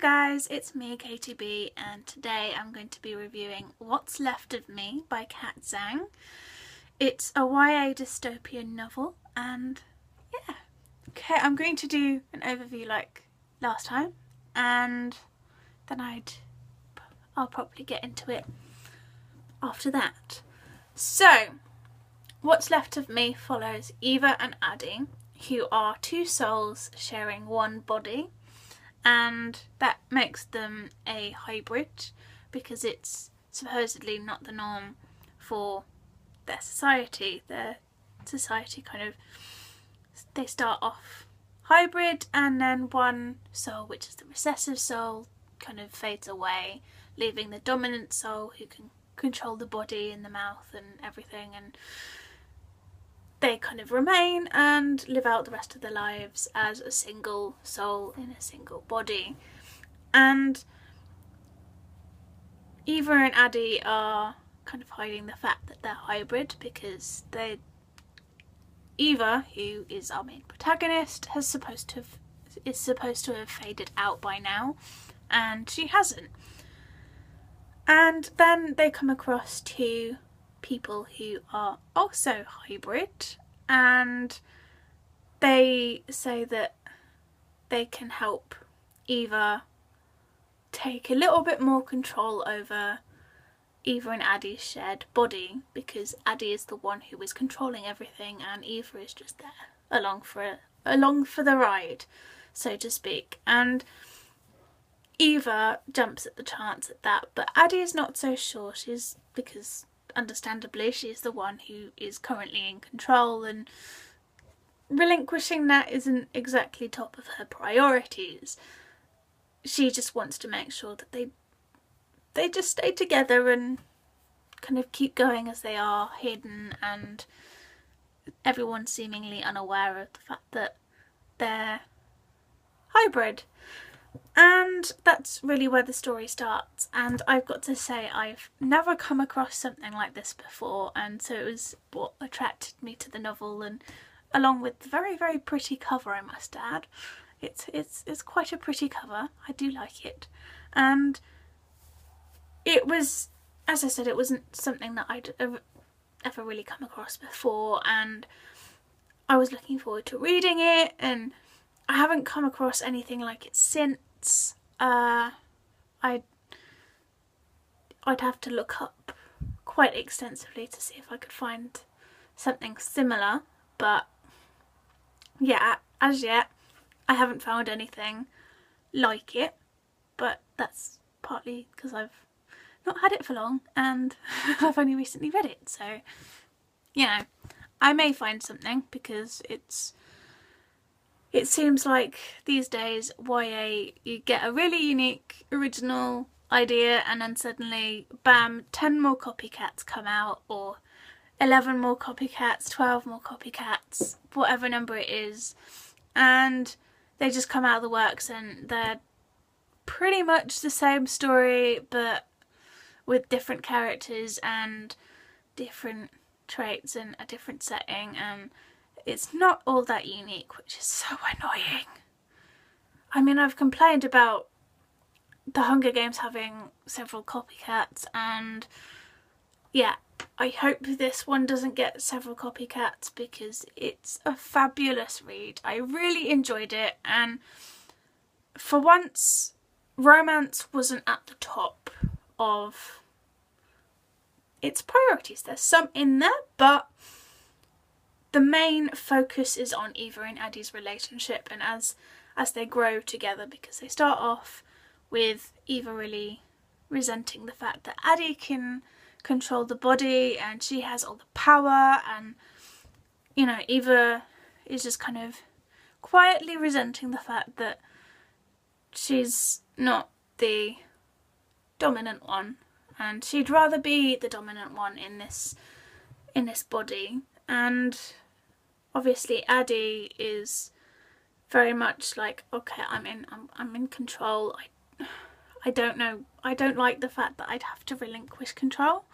guys, it's me, Katie B, and today I'm going to be reviewing What's Left of Me by Kat Zhang. It's a YA dystopian novel, and yeah. Okay, I'm going to do an overview like last time, and then I'll probably get into it after that. So, What's Left of Me follows Eva and Addie, who are two souls sharing one body. And that makes them a hybrid because it's supposedly not the norm for their society. Their society they start off hybrid, and then one soul, which is the recessive soul, kind of fades away, leaving the dominant soul who can control the body and the mouth and everything, and they kind of remain and live out the rest of their lives as a single soul in a single body. And Eva and Addie are kind of hiding the fact that they're hybrid because Eva, who is our main protagonist, is supposed to have faded out by now, and she hasn't. And then they come across two people who are also hybrid, and they say that they can help Eva take a little bit more control over Eva and Addie's shared body, because Addie is the one who is controlling everything and Eva is just there along for the ride, so to speak. And Eva jumps at the chance at that, but Addie is not so sure. Because understandably she is the one who is currently in control, and relinquishing that isn't exactly top of her priorities. She just wants to make sure that they just stay together and kind of keep going as they are, hidden, and everyone seemingly unaware of the fact that they're hybrid. And that's really where the story starts, and I've got to say I've never come across something like this before, and so it was what attracted me to the novel, and along with the very, very pretty cover, I must add. It's quite a pretty cover. I do like it. And it was, as I said, it wasn't something that I'd ever really come across before, and I was looking forward to reading it, and I haven't come across anything like it since. I'd have to look up quite extensively to see if I could find something similar, but yeah, as yet I haven't found anything like it, but that's partly because I've not had it for long and I've only recently read it, so you know, I may find something, because it seems like these days YA, you get a really unique original idea and then suddenly bam, 10 more copycats come out, or 11 more copycats, 12 more copycats, whatever number it is, and they just come out of the works and they're pretty much the same story but with different characters and different traits and a different setting, and it's not all that unique, which is so annoying. I mean, I've complained about the Hunger Games having several copycats, and yeah, I hope this one doesn't get several copycats because it's a fabulous read. I really enjoyed it, and for once romance wasn't at the top of its priorities. There's some in there, but the main focus is on Eva and Addie's relationship, and as they grow together, because they start off with Eva really resenting the fact that Addie can control the body and she has all the power, and you know, Eva is just kind of quietly resenting the fact that she's not the dominant one, and she'd rather be the dominant one in this body. And obviously Addie is very much like, okay, I'm in control. I don't know. I don't like the fact that I'd have to relinquish control.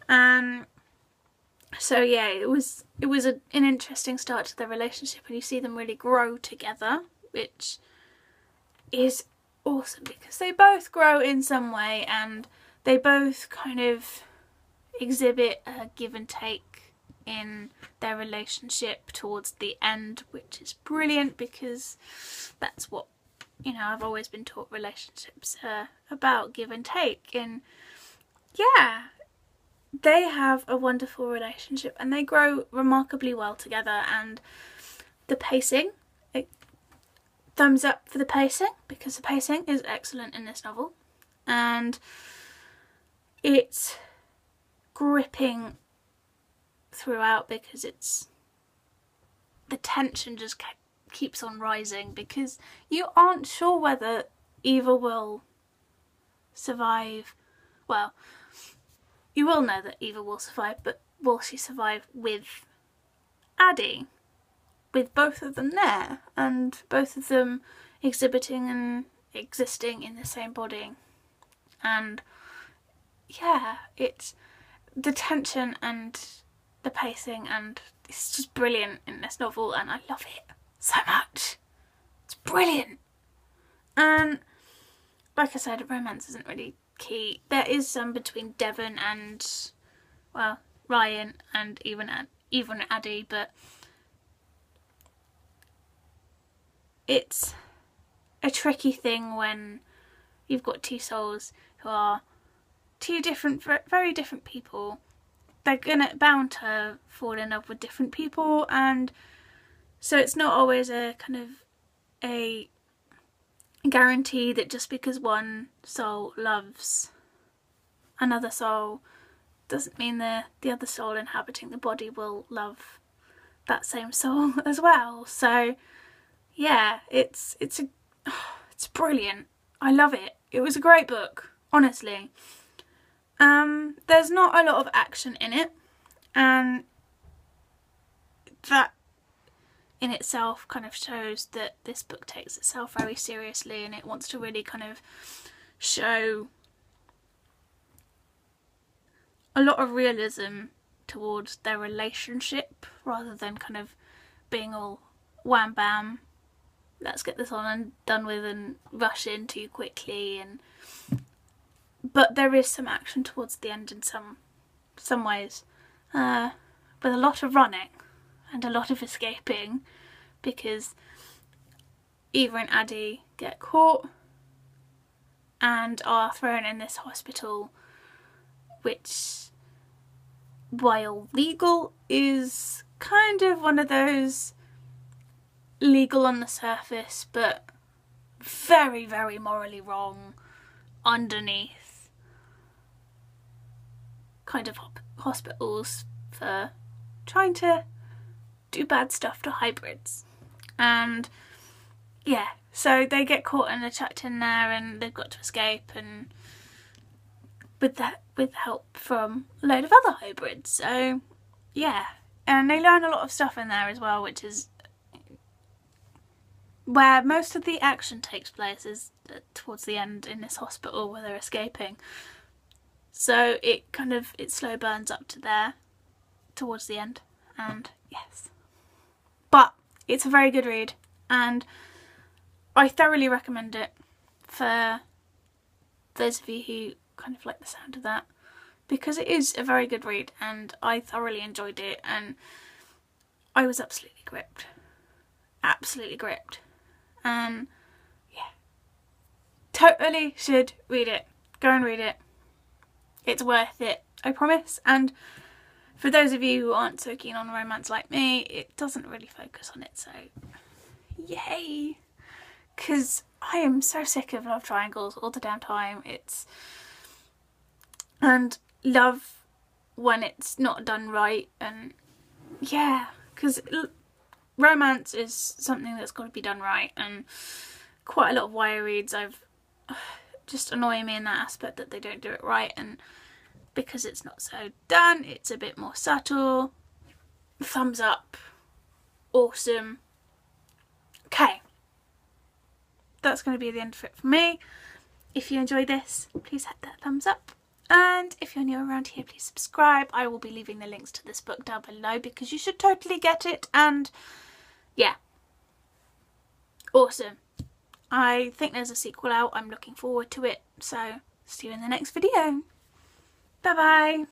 So yeah, it was an interesting start to their relationship, and you see them really grow together, which is awesome because they both grow in some way and they both kind of exhibit a give and take in their relationship towards the end, which is brilliant because that's what, you know, I've always been taught relationships are about, give and take. And yeah, they have a wonderful relationship and they grow remarkably well together. And the pacing, thumbs up for the pacing because the pacing is excellent in this novel, and it's gripping throughout because the tension just keeps on rising because you aren't sure whether Eva will survive. Well, you will know that Eva will survive, but will she survive with Addie? With both of them there and both of them exhibiting and existing in the same body. And yeah, it's the tension and the pacing, and it's just brilliant in this novel, and I love it so much. It's brilliant. And like I said, romance isn't really key. There is some between Devon and, well, Ryan and even Addie, but it's a tricky thing when you've got two souls who are two different, very different people. They're bound to fall in love with different people, and so it's not always a kind of a guarantee that just because one soul loves another soul doesn't mean the other soul inhabiting the body will love that same soul as well. So yeah, it's brilliant. I love it. It was a great book, honestly. There's not a lot of action in it, and that in itself kind of shows that this book takes itself very seriously, and it wants to really kind of show a lot of realism towards their relationship rather than kind of being all wham bam, let's get this on and done with and rush in too quickly. But there is some action towards the end in some ways, with a lot of running and a lot of escaping because Eva and Addie get caught and are thrown in this hospital, which, while legal, is kind of one of those legal on the surface but very, very morally wrong underneath kind of hospitals for trying to do bad stuff to hybrids. And yeah, so they get caught and they're chucked in there and they've got to escape, and with help from a load of other hybrids. So yeah, and they learn a lot of stuff in there as well, which is where most of the action takes place, is towards the end in this hospital where they're escaping. So it slow burns up to there towards the end, and yes. But it's a very good read and I thoroughly recommend it for those of you who kind of like the sound of that, because it is a very good read and I thoroughly enjoyed it and I was absolutely gripped. Absolutely gripped. And yeah, totally should read it. Go and read it. It's worth it, I promise. And for those of you who aren't so keen on romance like me, it doesn't really focus on it, so yay! Because I am so sick of love triangles all the damn time. And love when it's not done right, and yeah, because romance is something that's got to be done right, and quite a lot of YA reads just annoy me in that aspect that they don't do it right, and because it's not so done, it's a bit more subtle. Thumbs up. Awesome. Okay. That's going to be the end of it for me. If you enjoyed this, please hit that thumbs up. And if you're new around here, please subscribe. I will be leaving the links to this book down below because you should totally get it. And yeah. Awesome. I think there's a sequel out. I'm looking forward to it. So see you in the next video. Bye bye.